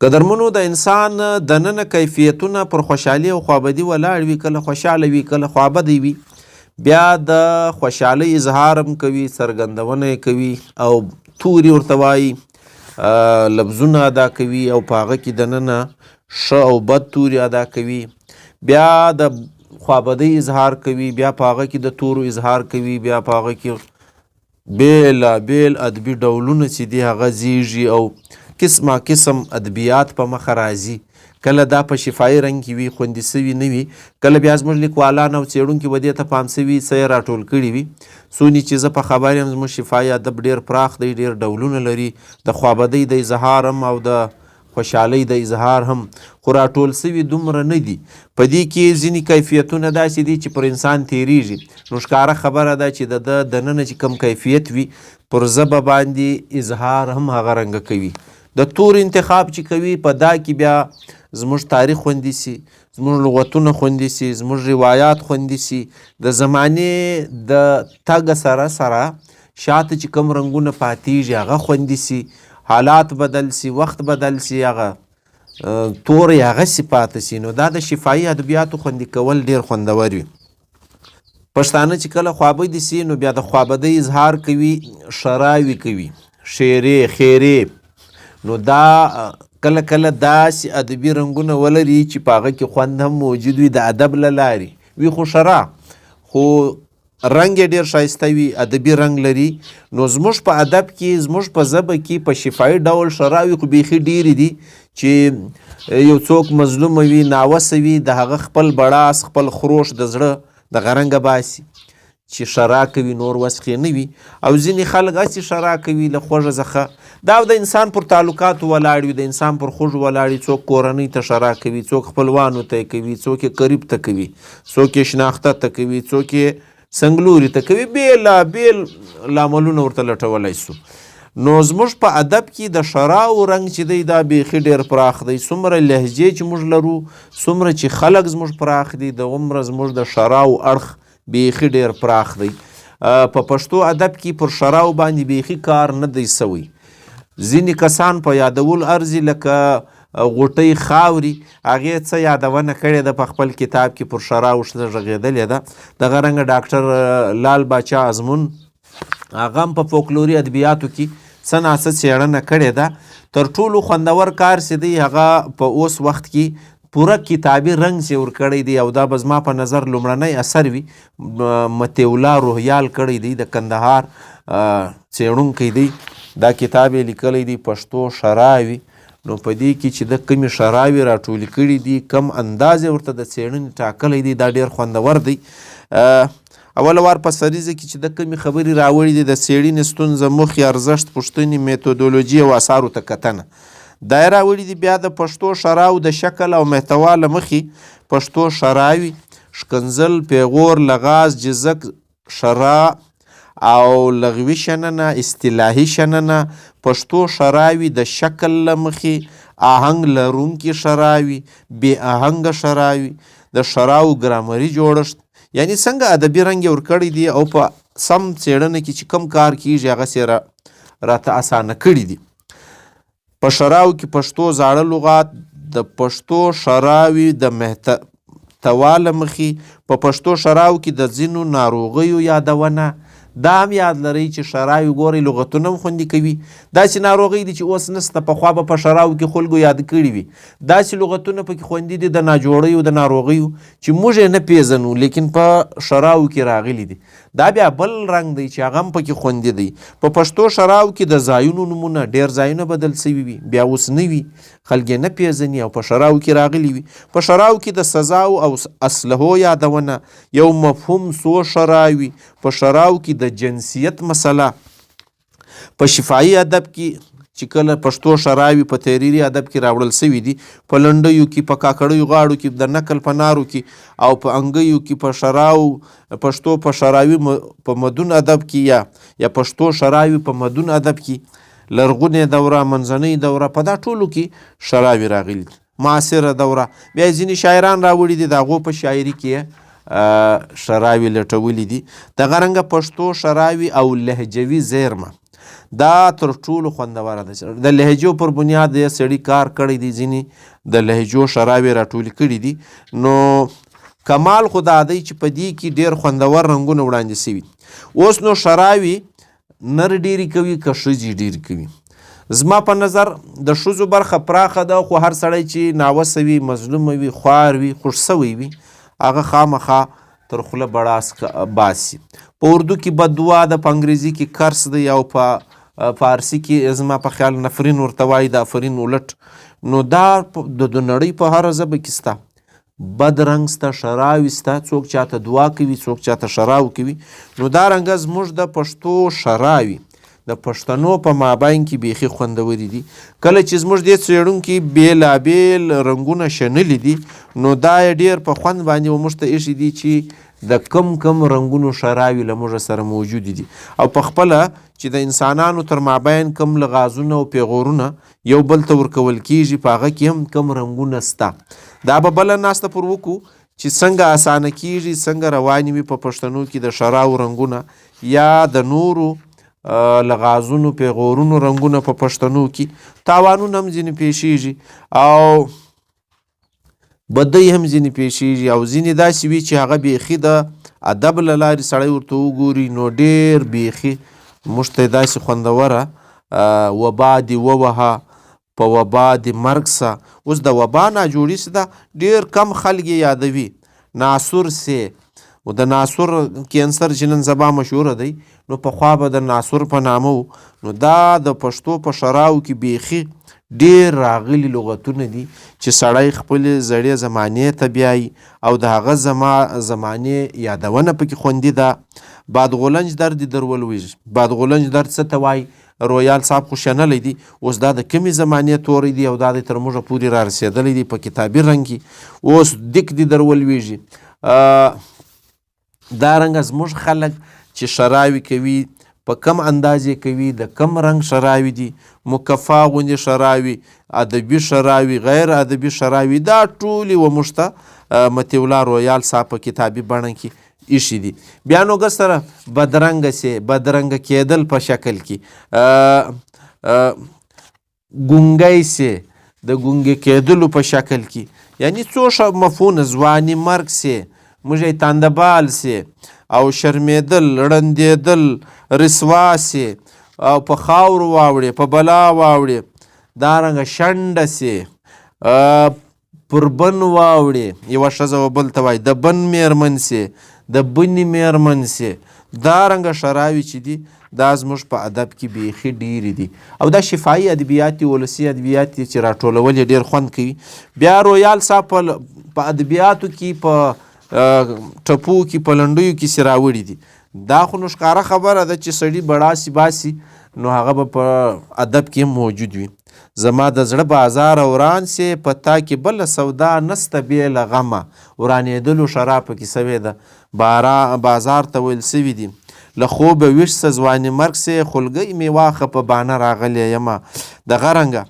قدرمنو د انسان دننه کیفیتونه پر خوشحالي او خوابدي ولاړ وي، کله خوشحاله وي کله خوابدی وي، بیا د خوشحالۍ اظهار هم کوي، څرګندونه یې کوي او توري ورته وایي، لفظونه ادا کوي او په هغه کې دننه ښه او بد توري ادا کوي، بیا د خوابدۍ اظهار کوي، بیا په هغه کې د تورو اظهار کوي، بیا په هغه کې بیل ادبي ډولونه چې دي هغه زیږي او قسم ادبیات په مخه راځي. کله دا په شفایي رنګ کې وي، خوندي سوي نه وي، کله بیا زموږ لیکوالان او څېړونکي به دې ته پام سوي څه یې راټول کړي وي. څونې چې زه په خبر یم زموږ شفایي ادب ډېر پراخ دی، ډېر ډولونه لري، د خوابدۍ د اظهار هم او د خوشحالۍ د اظهار هم، خو راټول سوي دومره نه دي. په دې کې ځینې کیفیتونه داسې دي چې پر انسان تیریږي، نو ښکاره خبره ده چې د ده دننه چې کوم کیفیت وي پر ژبه باندې اظهار هم هغه رنګه کوي. د تور انتخاب چې کوي په دا کې بیا زموږ تاریخ خوندي سي، زموږ لغتونه خوندي سي، زموږ روایات خوندي سي، د زمانې د تګ سره شاته چې کوم رنګونه پاتېږي هغه خوندي سي، حالات بدل سي، وخت بدل سي، هغه تورې هغسې پاته سي. نو دا د شفایي ادبیاتو خوندي کول ډېر خوندور وي. پښتانه چې کله خوابدي سي نو بیا د خوابدۍ اظهار کوي، شراوي کوي، شیرې خیرې. نو دا کله کله داسې ادبي رنګونه ولري چې په هغه کې خوند هم موجود وي د ادب له لارې وي، خو شرا خو رنګ یې ډېر ښایسته وي، ادبي رنګ لري. نو زموږ په ادب کې، زموږ په ژبه کې په شفایي ډول شراوي خو بیخي ډېرې دي چې یو څوک مظلومه وي، ناوسه وي، د هغه خپل بړاس خپل خروش د زړه د غرنګه باسي چې شرا کوي، نور وسخې نه وي. او ځینې خلک هسې شرا کوي له خوږه څخه. دا د انسان پر تعلقاتو ولاړ وي، د انسان پر خوږو ولاړ وي. څوک کورنۍ ته شرا کوي، څوک خپلوانو ته کوي، څوک یې قریب ته کوي، څوک یې شناخته ته کوي، څوک یې سنګلوري ته کوي، بیل لاملونه ورته لټولی سو. نو زموږ په ادب کې د شراو رنګ چې دی دا بیخي ډېر پراخ دی. څومره لهجې چې موږ لرو، څومره چې خلک زموږ پراخ دي، دغومره زموږ د شراو اړخ بیخي ډېر پراخ دی. په پښتو ادب کې پر شراو باندې بیخي کار نه دی سوی. ځینې کسان په یادول ارزي لکه غوټۍ خاوري، هغې څه یادونه کړې ده په خپل کتاب کې، پر شراو غږېدلې ده. دغه رنګه ډاکټر لال باچا ازمون هغه هم په فولکلوري ادبیاتو کې څه ناڅه څېړنه کړې ده. تر ټولو خوندور کار چې دی هغه په اوس وخت کې پوره کتابي رنګ چې ورکړی دی، او دا به زما په نظر لومړنی اثر وي. مطیع الله روهیال کړی دی، د کندهار څېړونکی دی. دا کتاب یې لیکلی دی پښتو شراوي. نو په دې کې چې د کومې شراوي راټولې کړي دي، کم انداز یې ورته د څېړنې ټاکلی دی، دا ډېر خوندور دی. اوله وار په سریزه کې چې د کومې خبرې راوړي دي، د څېړنې ستونزه، موخې، ارزښت، پوښتنې، میتودولوژي او اثارو ته کتنه دا یې راوړي دي. بیا د پښتو شراو د شکل او محتوا له مخې پښتو شراوي، ښکنځل، پیغور، لغاز، جزک، شرا او لغوي شننه، اصطلاحي شننه. پښتو شراوي د شکل له مخې آهنګ لرونکي شراوي، بې آهنګه شراوي، د شراو ګرامري جوړښت، یعنی څنګه ادبي رنګ یې ورکړی دی او په سم څېړنه کې چې کوم کار کیږي هغسې راته اسانه کړي دي. په شراو کې پښتو زاړه لغات، د پښتو شراوي د محتوا له مخې په پښتو شراو کې د ځینو ناروغیو یادونه. دا هم یاد لرئ چې شراوي ګورئ لغتونه هم خوندي کوي. داسې ناروغۍ دي چې اوس نسته، پخوا به په شراو کې خلکو یاد کړي وي. داسې لغتونه پکې خوندي دي د ناجوړیو د ناروغیو چې موږ یې نه پیژنو، لیکن په شراو کې راغلي دي. دا بیا بل رنګ دی چې هغه هم پکې خوندي دی. په پښتو شراو کې د ځایونو نومونه، ډېر ځایونه بدل سوي وي، بیا اوس نه وي، خلک یې نه پیژني او په شراو کې راغلي وي. په شراو کې د سزاو او اسلحو یادونه، یو مفهوم څو شراوي. په شراو کې د جنسیت مسله. په شفایي ادب کې چې کله پښتو شراوي په تحریري ادب کې راوړل سوي دي، په لنډیو کې، په کاکړیو غاړو کې، د نقل په نارو کې او په انګیو کې، په شراو پښتو په شراوي په مدون ادب کې یا پښتو شراوي په مدون ادب کې، لرغونې دوره، منځنۍ دوره، په دا ټولو کې شراوي راغلي دي. معاصره دوره بیا ځینې شاعران راوړي دي، د هغو په شاعري کې شراوي لټولي دي. دغه رنګه پښتو شراوي او لهجوي زیرمه دا تر ټولو خوندوره ده. د لهجو پر بنیاد یې سړي کار کړی دی، ځینې د لهجو شراوې راټولې کړي دي. نو کمال خو دا دی چې په دې کې ډېر خوندور رنګونه وړاندې سوي. اوس نو شراوې نر ډېرې کوي که ښځې ډېرې کوي؟ زما په نظر د ښځو برخه پراخه ده، خو هر سړی چې ناوسه وي، مظلومه وي، خوار وي، خوش سوی وي، هغه خامخا تر خوله بړاس باسي. په اردو کې بددعا ده، په انګریزي کې کرس دی، او په فارسي کې زما په خیال نفرین ورته وایي، د افرین الټ. نو دا د نړۍ په هره ژبه کې سته. بد رنګ سته، شراوي سته، څوک چاته دعا کوي، څوک چاته شراو کوي. نو دا رنګه زموږ د پښتو شراوي د پښتنو په مابین کې بیخي خوندوري دي. کله چې زموږ دې څېړونکي بېلابېل رنګونه شنلي دي، نو دا یې ډېر په خوند باندې موږ ته ایښي دي چې د کم کم رنګونو شراوي له موږ سره موجودې دي، او په خپله چې د انسانانو تر مابین کم لغازونه او پیغورونه یو بل ته ورکول کېږي، په هغه کې هم کم رنګونه سته. دا به بله ناسته پر وکړو چې څنګه اسانه کېږي، څنګه روانې وي په پښتنو کې د شراو رنګونه یا د نورو لغازونو پیغورونو رنګونه په پښتنو کې. تاوانونه هم ځینې پیښیږي او بدۍ هم ځینې پیښیږي، او ځینې داسې وي چې هغه بیخي د ادب له لارې سړی ورته وګوري نو ډېر بیخي موږ ته داسې خوندوره وبا دې ووهه په وبا دې مرګ سه. اوس د وبا ناجوړي څه ده، ډېر کم خلک یې یادوي. ناسور سي، و د ناسور کینسر چې نن سبا مشهوره دی، نو پخوا به د ناسور په نامه و. نو دا د پښتو په شراو کې بیخي ډېر راغلي لغتونه دي چې سړی خپلې زړې زمانې ته بیایي او د هغه زمانې یادونه پکې خوندي ده. بادغولنج درد در ولویږي. بادغولنج درد څه ته وایي؟ رویال صاحب خو شنلی دی. اوس دا د کمې زمانې توری دی او دا د تر موږه پورې را رسېدلی دی په کتابي رنګ کې. اوس دیک دی در ولویږي. دا رنګه زموږ خلک چې شراوي کوي په کم اندازې کوي، د کم رنګ شراوي دي، مکفا غوندې شراوي، ادبي شراوي، غیر ادبي شراوي، دا ټولې و موږ ته مطیع الله رویال صاحب په کتابي بڼه کې ایښي دي. بیا نو که سره بدرنګه سي، بدرنګه کېدل په شکل کې، ګونګی سي، د ګونګې کېدلو په شکل کې، یعنی څو مفهوم ځواني مرګ سي، موږ تاندبال سي، او شرمېدل، ړندېدل، رسوا سي، او په خاورو واوړې، په بلا واوړې، دارنګه شنډه سي، پر بن واوړې، یوه ښځه و بل ته وایي د بن میرمن سي، د بنې میرمن سي. دارنګه شراوي چې دي دا زموږ په ادب کې بیخي ډېرې دي، او دا شفاهي ادبیات دي، ولسي ادبیات دي چې راټولول یې ډېر خوند کوي. بیا رویال صاحب په ادبیاتو کې په ټپو کې په لنډیو کې سي راوړي دي. دا خو نو ښکاره خبره ده چې سړي بړاسي باسي نو هغه به په ادب کې موجود وي. زما د زړه بازار وران سي، په تا کې بله سودا نسته بې له غمه، ورانېدلو شراب پکې سوې ده، بازار ته ویل سوي دي له خوبه ویښ سه ځواني مرګ سي، خولګۍ مې واخه په بانه راغلی یمه. دغه رنګه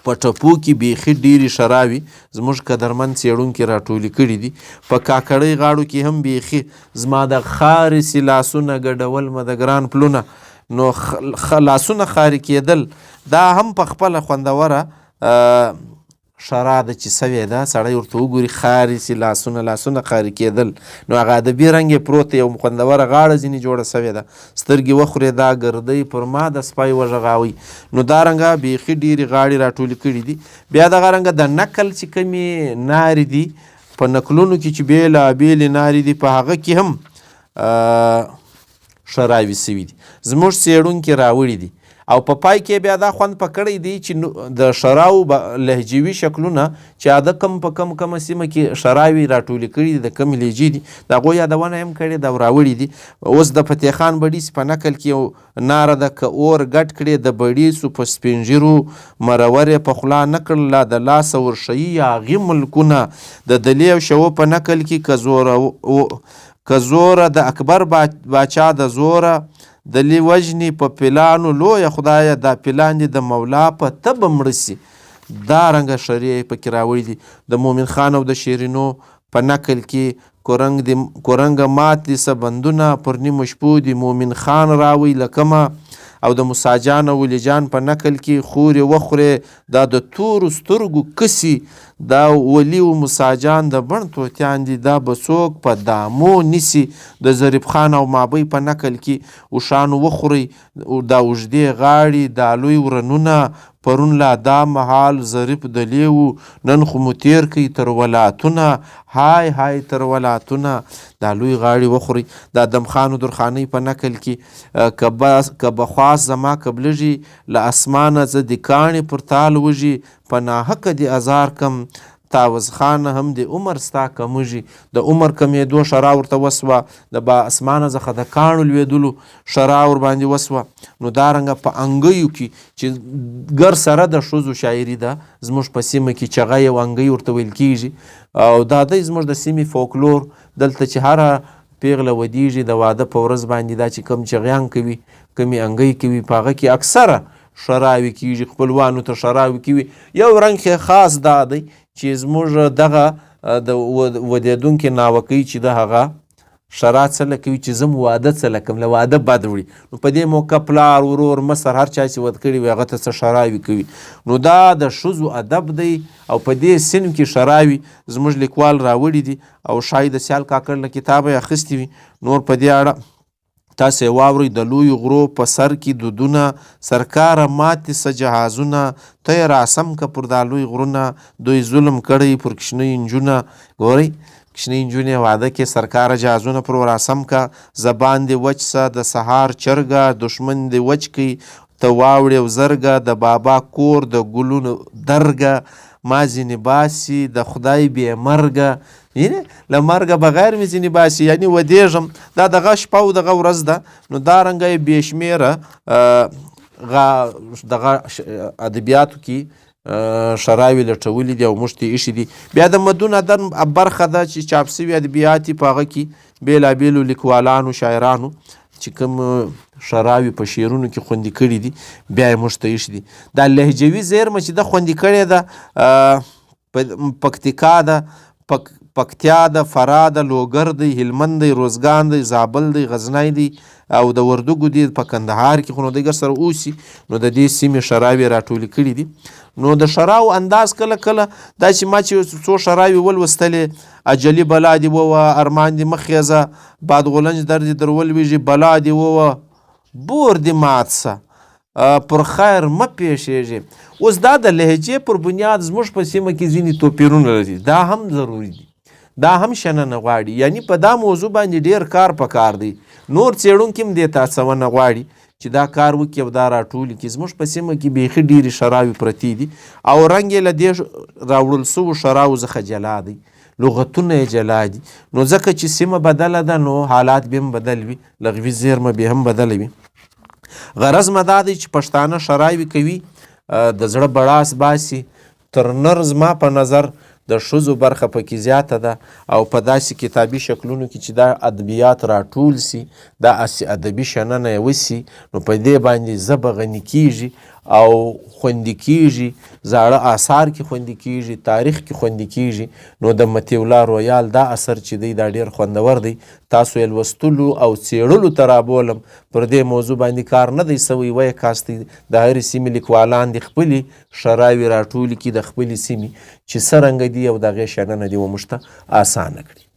په ټپو کې بیخي ډېرې شراوي زموږ قدرمن څېړونکي راټولې کړي دي. په کاکړۍ غاړو کې هم بیخي زما د خارې سي لاسونه ګډول مه د ګران پلونه، نو لاسونه خارې کېدل دا هم په خپله خوندوره شرا ده چې سوې ده، سړی ورته وګوري خارې سي لاسونه خارې کېدل، نو هغه ادبي رنګ یې پروت دی، یو خوندوره غاړه ځینې جوړه سوې ده، سترګې وخورې دا ګردۍ پر ما د سپی وغږاوئ. نو دا رنګه بیخي ډېرې غاړې راټولې کړي دي. بیا دغه رنګه د نقل چې کومې نارې دي په نقلونو کې چې بېلابېلې نارې دي په هغه کې هم شراوي سوي دي، زموږ څېړونکي راوړي دي. او په پای کې بیا دا خوند پکړی دی چې د شراو لهجوي شکلونه چې د کم په کمه سیمه کې شراوي راټولې کړي دي، د کمې لهجې دي، د هغو یادونه هم کړې ده او راوړي دي. اوس د فتح خان بړیڅ په نقل کې یو ناره ده که اور ګډ کړې د بړیڅو په سپین ژیرو مرور یې په خوله نه کړل، لا د لاسه ورښیي هغې ملکونه. د دلې او شوه په نقل کې که زوره د اکبر باچا د زوره دلی وجنی په پلانو لویه خدایه، دا پلان دي د مولا په تبه مړه سي. دا رنګه شریعه پکې راوړي دي. د مومن خان او د شیرینو په نقل کې کورنګه مات دي سه بندونه پر نیمو شپو دي مومن خان راوی لکمه، او د موسی جان او ولي جان په نکل کې خورې وخورې دا د تورو سترګو کسي دا ولي او موسی جان د بڼ طوطیان دي دا به څوک په دامو نیسي د ظریف خان او مابۍ په نکل کې اوښانو وخورئ دا اوږدې غاړې دا لوی ورنونه پرون لا دا مهال ظریف دلی و نن خو مو تیر کوي تر ولاتونه های های تر ولاتونه دا لوی غاړې وخورئ دا دمخانو درخانۍ په نکل کې که به خواست زما قبلږي له اسمانه زه د کاڼې پر تال وږي په ناحقه د ازار کم تاوز خان هم د عمر ستا کمږي د عمر کمېدو شرا ورته وسوه د با اسمانه څخه د کاڼو لوېدلو شرا ورباندې وسوه نو دارنګه په انګیو کې چې ګر سره د ښځو شاعري ده زموږ په سیمه کې چغه یو انګی ورته ویل کېږي او دا دی زموږ د سیمې فولکلور دلته چې هره پیغله ودیږي د واده په ورځ باندې دا چې کم چغیان کوي کمې انګی کوي په هغه کې اکثره شراوي کېږي خپلوانو ته شراوي کوي یو رنګ خاص دا دی چې زموږ دغه د ودېدونکې ناوکۍ چې د هغه شرا څه کوي چې زه م واده څه کوم له واده بد وړي نو په دې موقع پلار ورور مصر هر چا چې ود کړي وي هغه ته څه شراوي کوي نو دا د ښځو ادب دی او په دې سن کې شراوي زموږ لیکوال راوړي دي او شاید د سیال کاکړ له کتابه یې اخیستې وي نور په دې اړه تاسې واورئ د لویو غرو په سر کې دودونه سرکاره ماتې څه جهازونه ته یې راسم که پر دا لوی غرونه دوی ظلم کړی پر کوچنۍ نجونه ګورئ کوچنۍ نجونې واده کې سرکاره جهازونه پر راسم که زبان دې وچ څه د سهار چرګه دښمن دې وچ کړي ته واوړې او زرګه د بابا کور د ګلونو درګه ما ځینې باسي د خدای بې مرګه له مرګه بغیر مې ځینې باسي یعنې ودېږم دا دغه شپه او دغه ورځ ده نو دارنګه یې بې شمېره دغه ادبیاتو کې شراوي لټولي دي او موږ ته ایښي دي بیا د مدون ادب برخه ده چې چاپ سوي ادبیات په هغه کې بېلابېلو لیکوالانو شاعرانو چې کوم شراوي په شعرونو کې خوندي کړي دي بیا یې موږ ته ایښي دي دا لهجوي زیرمه چې ده خوندي کړې ده پکتیکا ده پکتیا ده فراه ده لوګر دی هلمند دی روزګان دی زابل دی غزنی دی او د وردګو دی په کندهار کې خو نو دیګر سره اوسي نو د دې سیمې شراوي راټولې کړي دي نو د شراو انداز کله کله دا چې ما چې څو شراوي ولوستلې اجلي بلا دې ووه ارمان دې مخیزه باد غولنج در دې در ولویږي بلا دې ووه بور دې مات سه پر خیر مه پیښیږي اوس دا د لهجې پر بنیاد زموږ په سیمه کې ځینې توپیرونه لري دا هم ضروري دي دا هم شننه غواړي یعنی په دا موضوع باندې ډیر کار پکار دی نور څېړونکي هم دې ته هڅونه غواړي چې دا کار وکړي او دا راټولي کړي زموږ په سیمه کې بیخي ډېرې شراوې پرتې دي او رنګ یې له دې راوړل سوو شراو څخه جلا دی لغتونه یې جلا دي نو ځکه چې سیمه بدله ده نو حالات به هم بدل وي لغوي زیرمه به هم بدله وي غرض مې دا دی چې پښتانه شراوې کوي د زړه بړاس باسي تر نر زما په نظر د ښځو برخه پکې زیاته ده او په داسې کتابي شکلونو کې چې دا ادبیات راټول سي دا ادبي شننه یې وسي نو په دې باندې ژبه غني کیږي او خوندي کیږي زاړه آثار کې خوندي کیږي تاریخ کې خوندي کیږي نو د مطیع الله رویال دا اثر چې دی دا ډیر خوندور دی تاسو یې لوستلو او څېړلو ته رابولم پر دې موضوع باندې کار نه دی سوی وایي کاستی د هرې سیمې لیکوالان د خپلې شراوې راټولې کړي د خپلې سیمې چې څه رنګه دي او د هغې شننه دې موږ ته اسانه کړي